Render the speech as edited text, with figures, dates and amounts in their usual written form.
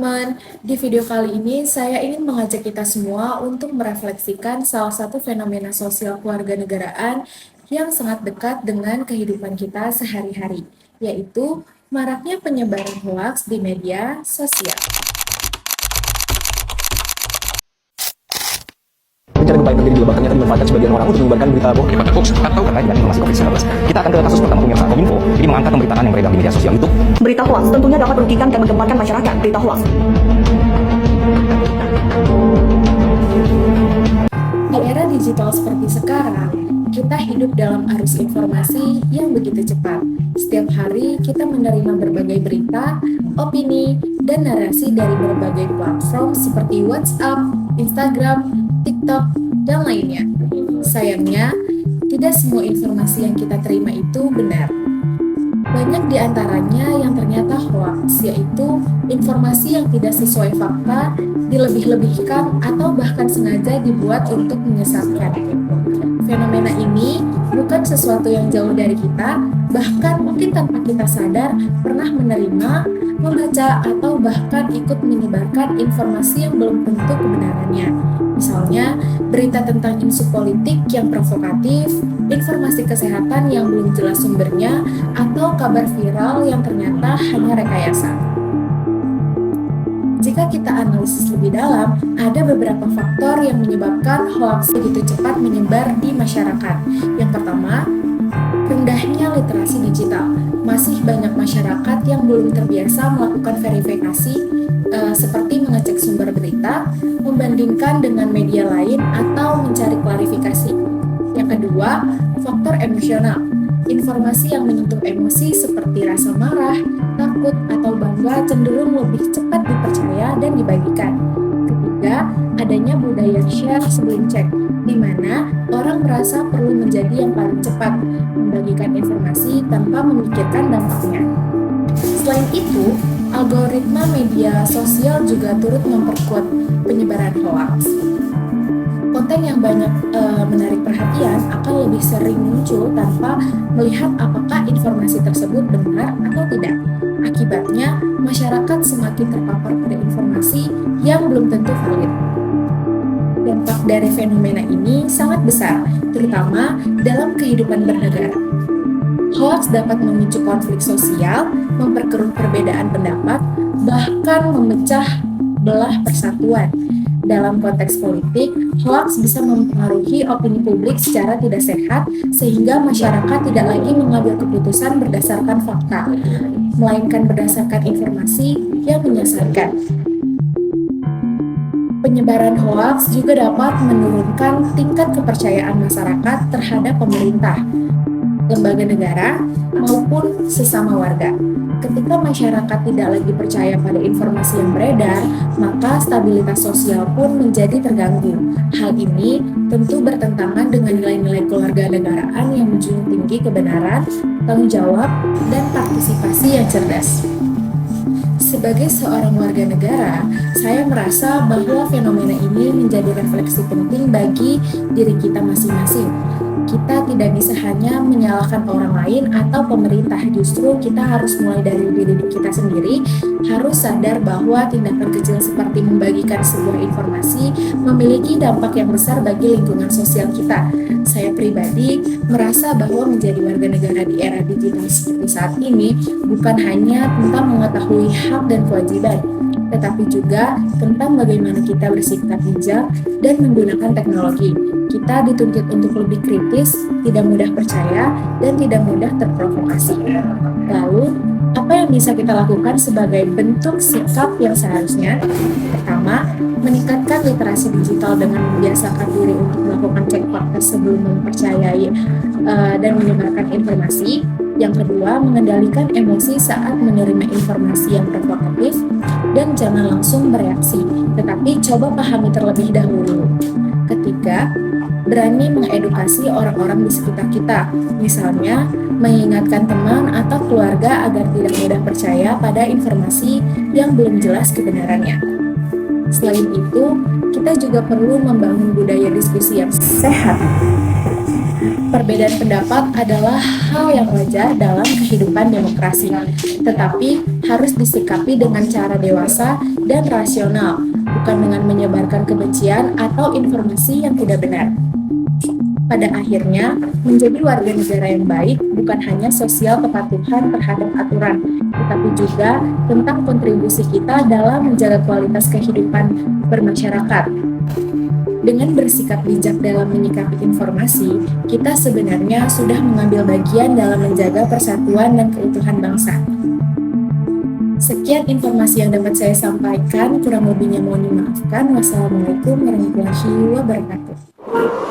teman-teman, di video kali ini saya ingin mengajak kita semua untuk merefleksikan salah satu fenomena sosial kewarganegaraan yang sangat dekat dengan kehidupan kita sehari-hari, yaitu maraknya penyebaran hoaks di media sosial. Rencana gempa yang terjadi di Lebak ternyata dimanfaatkan sebagian orang untuk menyebarkan berita hoax atau terkait dengan informasi COVID-19. Kita akan ke kasus pertama pemirsa. Kominfo jadi mengangkat pemberitaan yang beredar di media sosial itu. Berita hoax tentunya dapat merugikan dan menggemparkan masyarakat. Berita hoax. Di era digital seperti sekarang, kita hidup dalam arus informasi yang begitu cepat. Setiap hari kita menerima berbagai berita, opini, dan narasi dari berbagai platform seperti WhatsApp, Instagram, TikTok, dan lainnya. Sayangnya, tidak semua informasi yang kita terima itu benar. Banyak di antaranya yang ternyata hoax, yaitu informasi yang tidak sesuai fakta, dilebih-lebihkan, atau bahkan sengaja dibuat untuk menyesatkan. Fenomena ini bukan sesuatu yang jauh dari kita, bahkan mungkin tanpa kita sadar pernah menerima, membaca, atau bahkan ikut menyebarkan informasi yang belum tentu kebenarannya. Misalnya, berita tentang isu politik yang provokatif, informasi kesehatan yang belum jelas sumbernya, atau kabar viral yang ternyata hanya rekayasa. Jika kita analisis lebih dalam, ada beberapa faktor yang menyebabkan hoaks begitu cepat menyebar di masyarakat. Yang pertama, rendahnya literasi digital. Masih banyak masyarakat yang belum terbiasa melakukan verifikasi seperti mengecek sumber berita, membandingkan dengan media lain, atau mencari klarifikasi. Yang kedua, faktor emosional. Informasi yang menyentuh emosi seperti rasa marah, takut, atau bangga cenderung lebih cepat dipercaya dan dibagikan. Ketiga, adanya budaya share sebelum cek, di mana orang merasa perlu menjadi yang paling cepat membagikan informasi tanpa memikirkan dampaknya. Selain itu, algoritma media sosial juga turut memperkuat penyebaran hoaks. Konten yang banyak menarik perhatian akan lebih sering muncul tanpa melihat apakah informasi tersebut benar atau tidak. Akibatnya, masyarakat semakin terpapar pada informasi yang belum tentu valid. Dampak dari fenomena ini sangat besar, terutama dalam kehidupan bernegara. Hoaks dapat memicu konflik sosial, memperkeruh perbedaan pendapat, bahkan memecah belah persatuan. Dalam konteks politik, hoaks bisa mempengaruhi opini publik secara tidak sehat, sehingga masyarakat tidak lagi mengambil keputusan berdasarkan fakta, melainkan berdasarkan informasi yang menyesatkan. Penyebaran hoaks juga dapat menurunkan tingkat kepercayaan masyarakat terhadap pemerintah, lembaga negara, maupun sesama warga. Ketika masyarakat tidak lagi percaya pada informasi yang beredar, maka stabilitas sosial pun menjadi terganggu. Hal ini tentu bertentangan dengan nilai-nilai kewarganegaraan yang menjunjung tinggi kebenaran, tanggung jawab, dan partisipasi yang cerdas. Sebagai seorang warga negara, saya merasa bahwa fenomena ini menjadi refleksi penting bagi diri kita masing-masing. Kita tidak bisa hanya menyalahkan orang lain atau pemerintah, justru kita harus mulai dari diri kita sendiri, harus sadar bahwa tindakan kecil seperti membagikan sebuah informasi memiliki dampak yang besar bagi lingkungan sosial kita. Saya pribadi merasa bahwa menjadi warga negara di era digital seperti saat ini bukan hanya tentang mengetahui hak dan kewajiban, tetapi juga tentang bagaimana kita bersikap bijak dan menggunakan teknologi. Kita dituntut untuk lebih kritis, tidak mudah percaya, dan tidak mudah terprovokasi. Lalu, apa yang bisa kita lakukan sebagai bentuk sikap yang seharusnya? Pertama, meningkatkan literasi digital dengan membiasakan diri untuk melakukan cek fakta sebelum mempercayai dan menyebarkan informasi. Yang kedua, mengendalikan emosi saat menerima informasi yang provokatif dan jangan langsung bereaksi, tetapi coba pahami terlebih dahulu. Ketiga, berani mengedukasi orang-orang di sekitar kita, misalnya mengingatkan teman atau keluarga agar tidak mudah percaya pada informasi yang belum jelas kebenarannya. Selain itu, kita juga perlu membangun budaya diskusi yang sehat. Perbedaan pendapat adalah hal yang wajar dalam kehidupan demokrasi, tetapi harus disikapi dengan cara dewasa dan rasional, bukan dengan menyebarkan kebencian atau informasi yang tidak benar. Pada akhirnya, menjadi warga negara yang baik bukan hanya sosial kepatuhan terhadap aturan, tetapi juga tentang kontribusi kita dalam menjaga kualitas kehidupan bermasyarakat. Dengan bersikap bijak dalam menyikapi informasi, kita sebenarnya sudah mengambil bagian dalam menjaga persatuan dan keutuhan bangsa. Sekian informasi yang dapat saya sampaikan, kurang lebihnya mohon dimaafkan. Wassalamualaikum warahmatullahi wabarakatuh.